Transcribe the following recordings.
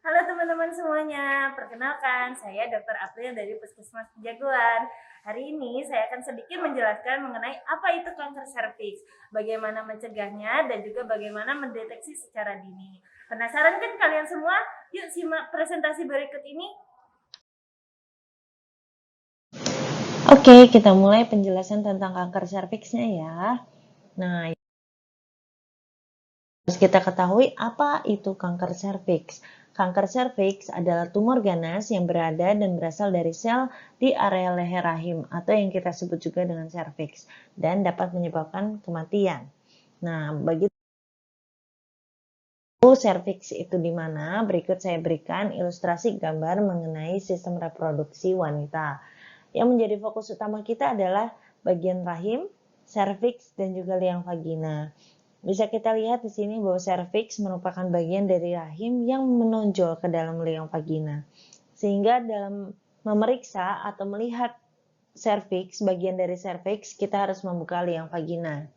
Halo teman-teman semuanya, perkenalkan saya Dr. April dari Puskesmas Jagoan. Hari ini saya akan sedikit menjelaskan mengenai apa itu kanker serviks, bagaimana mencegahnya, dan juga bagaimana mendeteksi secara dini. Penasaran kan kalian semua? Yuk simak presentasi berikut ini. Oke, kita mulai penjelasan tentang kanker serviksnya ya. Nah, harus kita ketahui apa itu kanker serviks. Kanker serviks adalah tumor ganas yang berada dan berasal dari sel di area leher rahim atau yang kita sebut juga dengan serviks dan dapat menyebabkan kematian. Nah, bagi serviks itu di mana? Berikut saya berikan ilustrasi gambar mengenai sistem reproduksi wanita. Yang menjadi fokus utama kita adalah bagian rahim, serviks, dan juga liang vagina. Bisa kita lihat di sini bahwa serviks merupakan bagian dari rahim yang menonjol ke dalam liang vagina. Sehingga dalam memeriksa atau melihat serviks, bagian dari serviks, kita harus membuka liang vagina.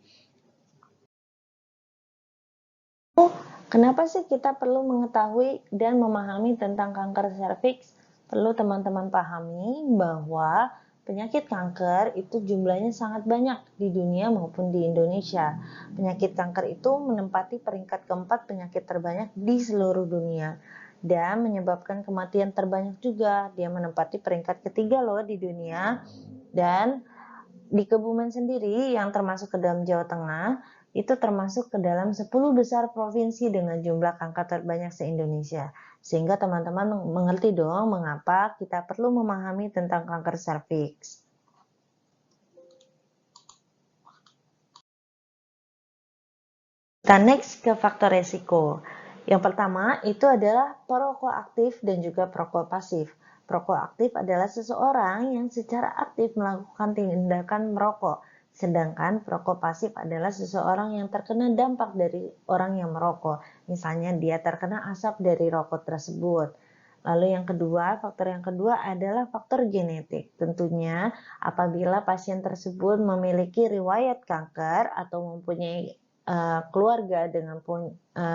Kenapa sih kita perlu mengetahui dan memahami tentang kanker serviks? Perlu teman-teman pahami bahwa penyakit kanker itu jumlahnya sangat banyak di dunia maupun di Indonesia. Penyakit kanker itu menempati peringkat keempat penyakit terbanyak di seluruh dunia dan menyebabkan kematian terbanyak juga. Dia menempati peringkat ketiga loh di dunia. Dan di Kebumen sendiri yang termasuk ke dalam Jawa Tengah, itu termasuk ke dalam 10 besar provinsi dengan jumlah kanker terbanyak se-Indonesia. Sehingga teman-teman mengerti dong mengapa kita perlu memahami tentang kanker serviks. Kita next ke faktor resiko. Yang pertama itu adalah perokok aktif dan juga perokok pasif. Perokok aktif adalah seseorang yang secara aktif melakukan tindakan merokok. Sedangkan perokok pasif adalah seseorang yang terkena dampak dari orang yang merokok. Misalnya dia terkena asap dari rokok tersebut. Lalu faktor yang kedua adalah faktor genetik. Tentunya apabila pasien tersebut memiliki riwayat kanker atau mempunyai keluarga dengan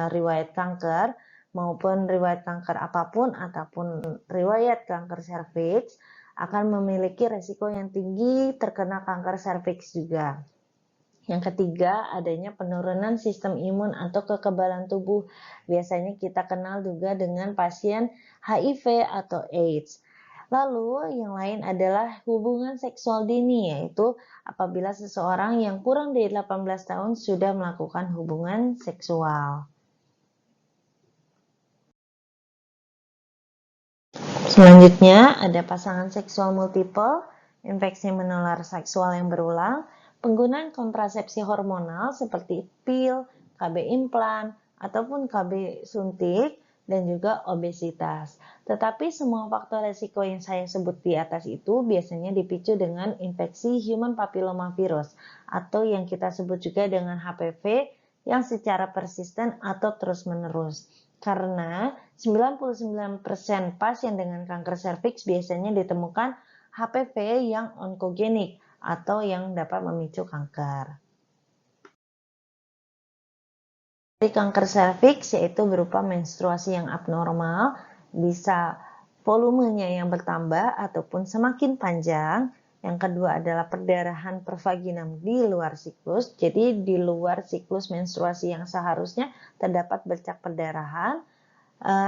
riwayat kanker maupun riwayat kanker apapun ataupun riwayat kanker serviks akan memiliki resiko yang tinggi terkena kanker serviks juga. Yang ketiga, adanya penurunan sistem imun atau kekebalan tubuh. Biasanya kita kenal juga dengan pasien HIV atau AIDS. Lalu yang lain adalah hubungan seksual dini, yaitu apabila seseorang yang kurang dari 18 tahun sudah melakukan hubungan seksual. Selanjutnya ada pasangan seksual multiple, infeksi menular seksual yang berulang, penggunaan kontrasepsi hormonal seperti pil, KB implan, ataupun KB suntik, dan juga obesitas. Tetapi semua faktor resiko yang saya sebut di atas itu biasanya dipicu dengan infeksi human papilloma virus atau yang kita sebut juga dengan HPV yang secara persisten atau terus-menerus. Karena 99% pasien dengan kanker serviks biasanya ditemukan HPV yang onkogenik atau yang dapat memicu kanker. Kanker serviks yaitu berupa menstruasi yang abnormal, bisa volumenya yang bertambah ataupun semakin panjang. Yang kedua adalah perdarahan pervaginam di luar siklus, jadi di luar siklus menstruasi yang seharusnya terdapat bercak perdarahan,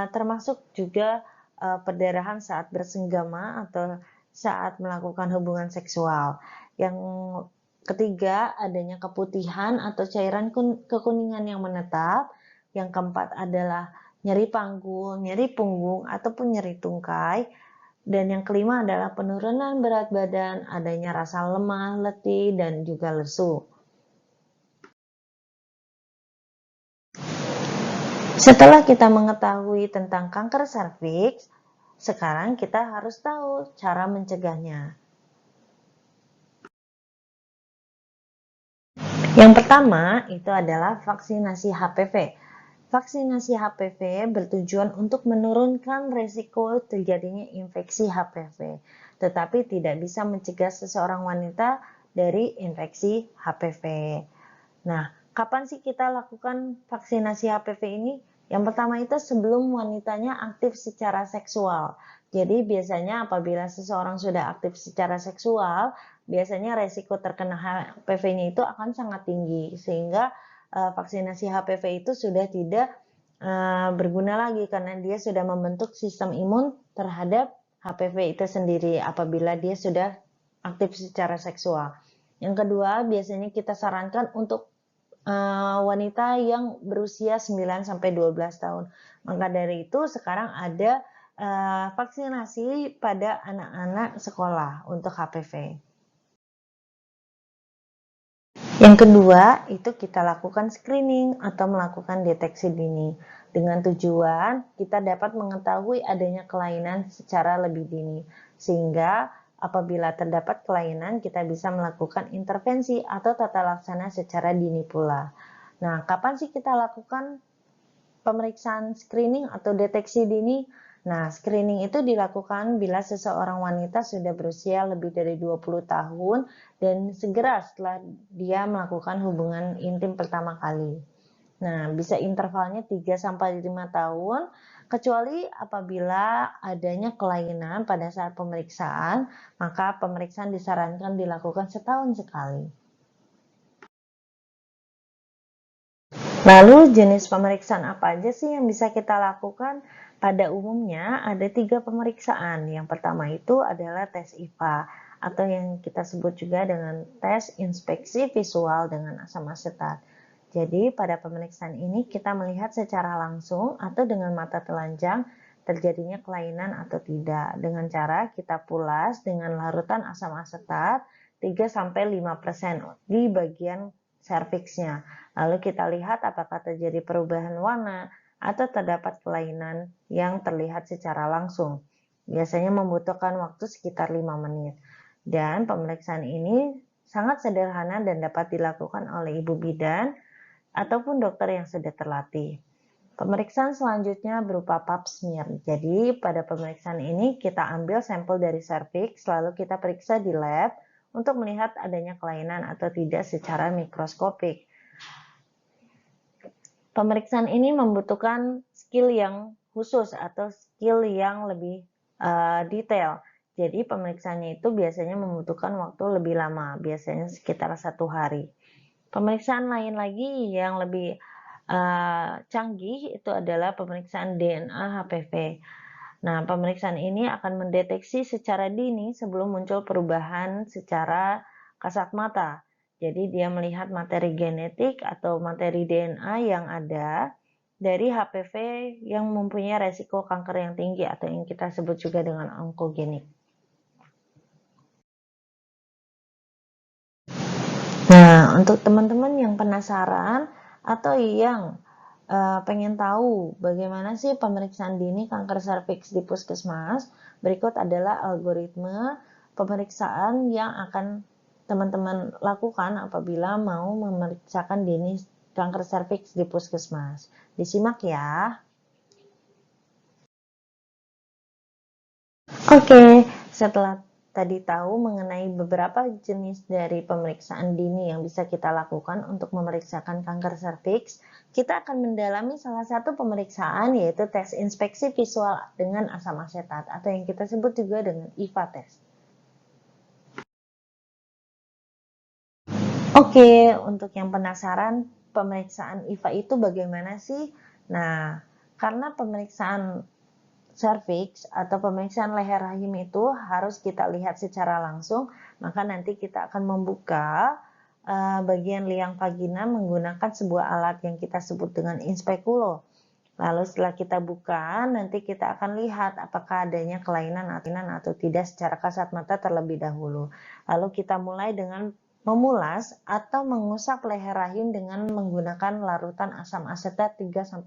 termasuk juga perdarahan saat bersenggama atau saat melakukan hubungan seksual. Yang ketiga, adanya keputihan atau cairan kekuningan yang menetap. Yang keempat adalah nyeri panggul, nyeri punggung, ataupun nyeri tungkai. Dan yang kelima adalah penurunan berat badan, adanya rasa lemah, letih, dan juga lesu. Setelah kita mengetahui tentang kanker serviks, sekarang kita harus tahu cara mencegahnya. Yang pertama itu adalah vaksinasi HPV. Vaksinasi HPV bertujuan untuk menurunkan resiko terjadinya infeksi HPV, tetapi tidak bisa mencegah seseorang wanita dari infeksi HPV. Nah, kapan sih kita lakukan vaksinasi HPV ini? Yang pertama itu sebelum wanitanya aktif secara seksual. Jadi biasanya apabila seseorang sudah aktif secara seksual, biasanya resiko terkena HPV-nya itu akan sangat tinggi, sehingga vaksinasi HPV itu sudah tidak berguna lagi karena dia sudah membentuk sistem imun terhadap HPV itu sendiri apabila dia sudah aktif secara seksual. Yang kedua, biasanya kita sarankan untuk wanita yang berusia 9 sampai 12 tahun. Maka dari itu sekarang ada vaksinasi pada anak-anak sekolah untuk HPV. Yang kedua, itu kita lakukan screening atau melakukan deteksi dini. Dengan tujuan kita dapat mengetahui adanya kelainan secara lebih dini. Sehingga apabila terdapat kelainan, kita bisa melakukan intervensi atau tata laksana secara dini pula. Nah, kapan sih kita lakukan pemeriksaan screening atau deteksi dini? Nah, screening itu dilakukan bila seseorang wanita sudah berusia lebih dari 20 tahun dan segera setelah dia melakukan hubungan intim pertama kali. Nah, bisa intervalnya 3-5 tahun, kecuali apabila adanya kelainan pada saat pemeriksaan, maka pemeriksaan disarankan dilakukan setahun sekali. Lalu jenis pemeriksaan apa aja sih yang bisa kita lakukan? Pada umumnya ada 3 pemeriksaan. Yang pertama itu adalah tes IVA atau yang kita sebut juga dengan tes inspeksi visual dengan asam asetat. Jadi pada pemeriksaan ini kita melihat secara langsung atau dengan mata telanjang terjadinya kelainan atau tidak dengan cara kita pulas dengan larutan asam asetat 3-5% di bagian serviksnya. Lalu kita lihat apakah terjadi perubahan warna atau terdapat kelainan yang terlihat secara langsung. Biasanya membutuhkan waktu sekitar 5 menit. Dan pemeriksaan ini sangat sederhana dan dapat dilakukan oleh ibu bidan ataupun dokter yang sudah terlatih. Pemeriksaan selanjutnya berupa pap smear. Jadi pada pemeriksaan ini kita ambil sampel dari serviks lalu kita periksa di lab untuk melihat adanya kelainan atau tidak secara mikroskopik. Pemeriksaan ini membutuhkan skill yang khusus atau skill yang lebih detail. Jadi pemeriksaannya itu biasanya membutuhkan waktu lebih lama, biasanya sekitar 1 hari. Pemeriksaan lain lagi yang lebih canggih itu adalah pemeriksaan DNA HPV. Nah, pemeriksaan ini akan mendeteksi secara dini sebelum muncul perubahan secara kasat mata. Jadi dia melihat materi genetik atau materi DNA yang ada dari HPV yang mempunyai resiko kanker yang tinggi atau yang kita sebut juga dengan onkogenik. Nah, untuk teman-teman yang penasaran atau yang pengen tahu bagaimana sih pemeriksaan dini kanker serviks di puskesmas, berikut adalah algoritma pemeriksaan yang akan teman-teman lakukan apabila mau memeriksakan dini kanker serviks di puskesmas. Disimak ya. Oke, setelah tadi tahu mengenai beberapa jenis dari pemeriksaan dini yang bisa kita lakukan untuk memeriksakan kanker serviks, kita akan mendalami salah satu pemeriksaan yaitu tes inspeksi visual dengan asam asetat atau yang kita sebut juga dengan IVA test. Oke, untuk yang penasaran pemeriksaan IVA itu bagaimana sih? Nah, karena pemeriksaan serviks atau pemeriksaan leher rahim itu harus kita lihat secara langsung, maka nanti kita akan membuka bagian liang vagina menggunakan sebuah alat yang kita sebut dengan inspekulo. Lalu setelah kita buka, nanti kita akan lihat apakah adanya kelainan atau tidak secara kasat mata terlebih dahulu. Lalu kita mulai dengan memulas atau mengusap leher rahim dengan menggunakan larutan asam asetat 3-5%.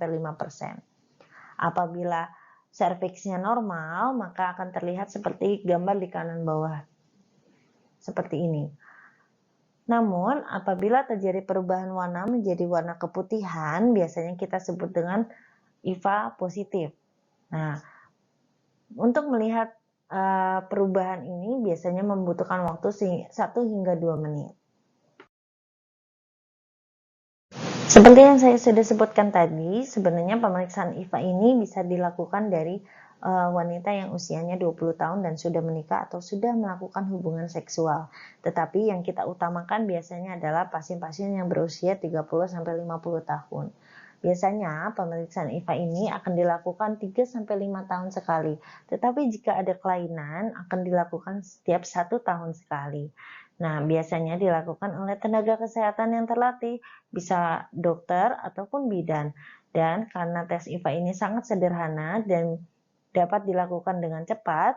Apabila serviksnya normal, maka akan terlihat seperti gambar di kanan bawah. Seperti ini. Namun, apabila terjadi perubahan warna menjadi warna keputihan, biasanya kita sebut dengan IVA positif. Nah, untuk melihat perubahan ini biasanya membutuhkan waktu 1 hingga 2 menit. Seperti yang saya sudah sebutkan tadi, sebenarnya pemeriksaan IVA ini bisa dilakukan dari wanita yang usianya 20 tahun dan sudah menikah atau sudah melakukan hubungan seksual. Tetapi yang kita utamakan biasanya adalah pasien-pasien yang berusia 30-50 tahun. Biasanya pemeriksaan IVA ini akan dilakukan 3-5 tahun sekali. Tetapi jika ada kelainan akan dilakukan setiap 1 tahun sekali. Nah, biasanya dilakukan oleh tenaga kesehatan yang terlatih, bisa dokter ataupun bidan. Dan karena tes IVA ini sangat sederhana dan dapat dilakukan dengan cepat,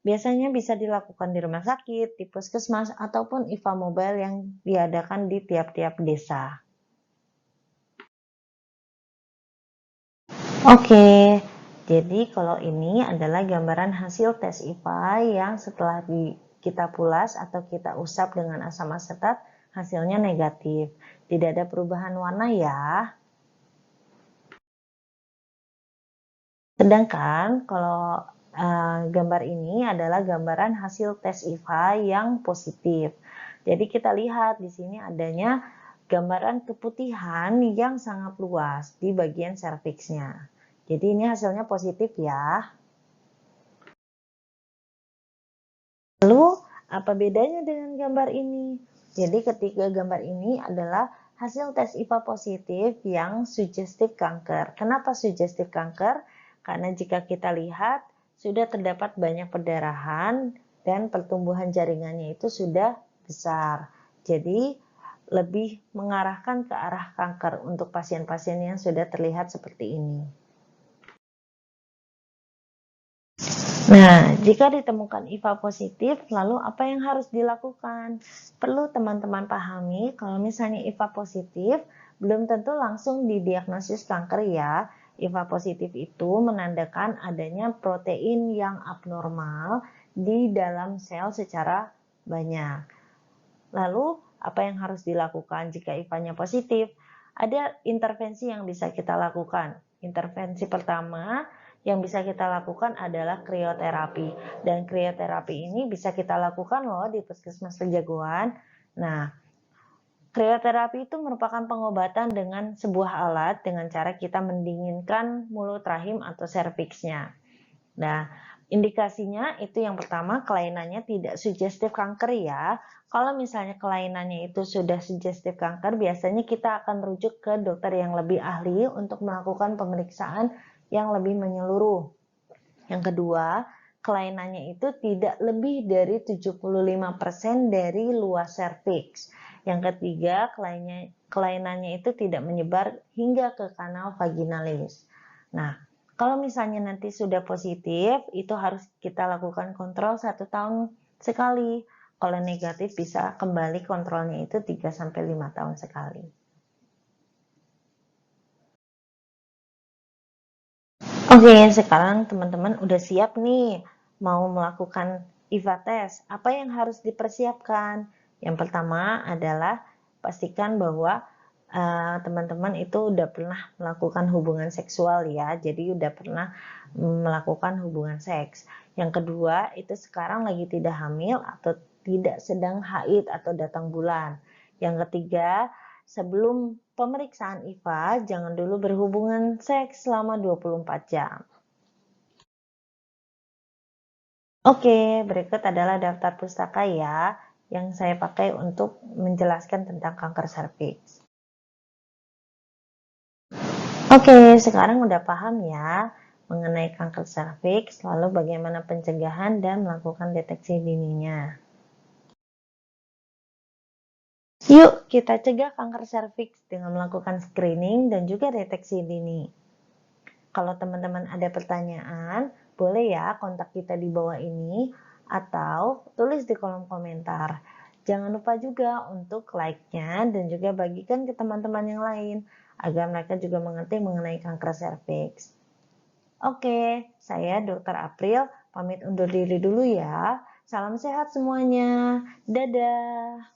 biasanya bisa dilakukan di rumah sakit, di puskesmas, ataupun IVA mobile yang diadakan di tiap-tiap desa. Oke, jadi kalau ini adalah gambaran hasil tes IVA yang setelah kita pulas atau kita usap dengan asam asetat, hasilnya negatif. Tidak ada perubahan warna ya. Sedangkan kalau gambar ini adalah gambaran hasil tes IVA yang positif. Jadi kita lihat di sini adanya gambaran keputihan yang sangat luas di bagian serviksnya. Jadi ini hasilnya positif ya. Lalu apa bedanya dengan gambar ini? Jadi ketiga gambar ini adalah hasil tes IVA positif yang sugestif kanker. Kenapa sugestif kanker? Karena jika kita lihat sudah terdapat banyak perdarahan dan pertumbuhan jaringannya itu sudah besar. Jadi lebih mengarahkan ke arah kanker untuk pasien-pasien yang sudah terlihat seperti ini. Nah, jika ditemukan IVA positif, lalu apa yang harus dilakukan? Perlu teman-teman pahami kalau misalnya IVA positif, belum tentu langsung didiagnosis kanker ya. IVA positif itu menandakan adanya protein yang abnormal di dalam sel secara banyak. Lalu, apa yang harus dilakukan jika IVA-nya positif? Ada intervensi yang bisa kita lakukan. Intervensi pertama yang bisa kita lakukan adalah krioterapi. Dan krioterapi ini bisa kita lakukan loh di Puskesmas Pejagoan. Nah, krioterapi itu merupakan pengobatan dengan sebuah alat dengan cara kita mendinginkan mulut rahim atau serviksnya. Nah, indikasinya itu yang pertama kelainannya tidak sugestif kanker ya. Kalau misalnya kelainannya itu sudah sugestif kanker, biasanya kita akan rujuk ke dokter yang lebih ahli untuk melakukan pemeriksaan yang lebih menyeluruh. Yang kedua, kelainannya itu tidak lebih dari 75% dari luas serviks. Yang ketiga, kelainannya itu tidak menyebar hingga ke kanal vaginalis. Nah, kalau misalnya nanti sudah positif, itu harus kita lakukan kontrol 1 tahun sekali. Kalau negatif bisa kembali kontrolnya itu 3-5 tahun sekali. Oke, sekarang teman-teman udah siap nih mau melakukan IVA test. Apa yang harus dipersiapkan? Yang pertama adalah pastikan bahwa teman-teman itu udah pernah melakukan hubungan seksual ya, jadi udah pernah melakukan hubungan seks. Yang kedua, itu sekarang lagi tidak hamil atau tidak sedang haid atau datang bulan. Yang ketiga, sebelum pemeriksaan IVA, jangan dulu berhubungan seks selama 24 jam. Oke, berikut adalah daftar pustaka ya, yang saya pakai untuk menjelaskan tentang kanker serviks. Oke, sekarang udah paham ya mengenai kanker serviks, lalu bagaimana pencegahan dan melakukan deteksi dininya. Yuk kita cegah kanker serviks dengan melakukan screening dan juga deteksi dini. Kalau teman-teman ada pertanyaan, boleh ya kontak kita di bawah ini atau tulis di kolom komentar. Jangan lupa juga untuk like-nya dan juga bagikan ke teman-teman yang lain agar mereka juga mengerti mengenai kanker serviks. Oke, saya Dr. April pamit undur diri dulu ya. Salam sehat semuanya. Dadah.